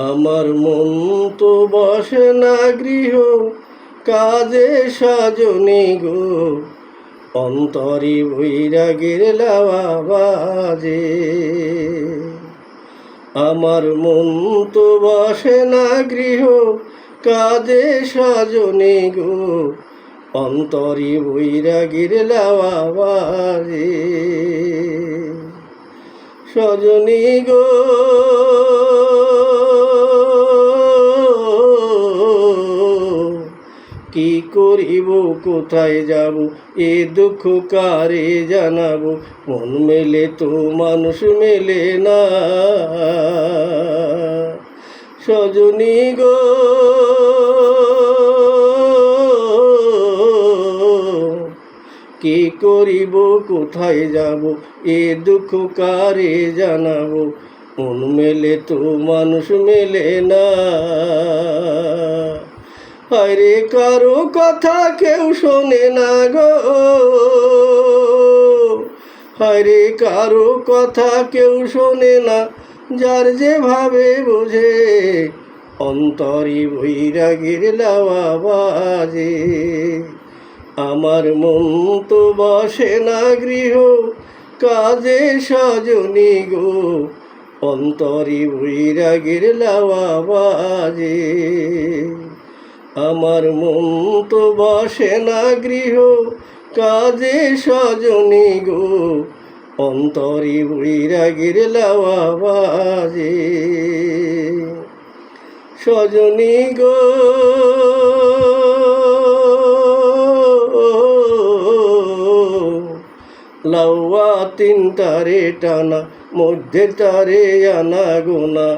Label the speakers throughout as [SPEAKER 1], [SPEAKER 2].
[SPEAKER 1] আমার মন তো বসে না গৃহ কাজে সাজনি গো, অন্তরি বৈরাগের লাওয়া বাজে। আমার মন তো বসে না গৃহ কাজে সাজনি গো, অন্তরি বৈরাগের লাওয়া বাজে। সজনী গো কি করিব কোথায় যাব, এ দুঃখ কারে জানাবো, মন মেলে তো মানুষ মেলে না। সজনী গো কি করিব কোথায় যাব, এ দুঃখ কারে জানাবো, মন মেলে তো মানুষ মেলে না। আরে কারো কথা কেউ শোনে না গো, আরে কারো কথা কেউ শোনে না, যার যেভাবে বোঝে অন্তরি বৈরাগের লাওয়া বাজে। আমার মন তো বসে না গৃহ কাজে সাজনি গো, অন্তরি বৈরাগের লাওয়া বাজে। আমার মন তো বসে না গৃহ কাজে সাজনি গো, অন্তরি বৈরাগের লাওয়া বাজে। সজনী গো লাউয়া তিন তারে টানা, মধ্যে তারে আনা গোনা,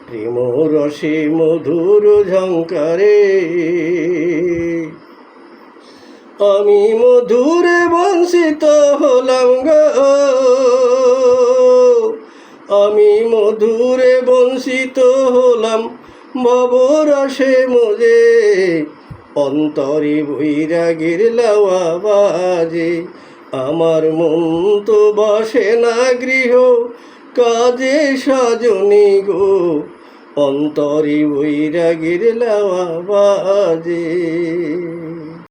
[SPEAKER 1] প্রেম রসে মধুর ঝঙ্কারে। আমি মধুরে বঞ্চিত হলাম গো, আমি মধুরে বঞ্চিত হলাম, ভবরসে মজে অন্তরি বৈরাগের লাওয়া বাজে। আমার মন তো বসে না গৃহ কাজে সাজনি গো, অন্তরি বৈরাগের লাওয়া বাজে।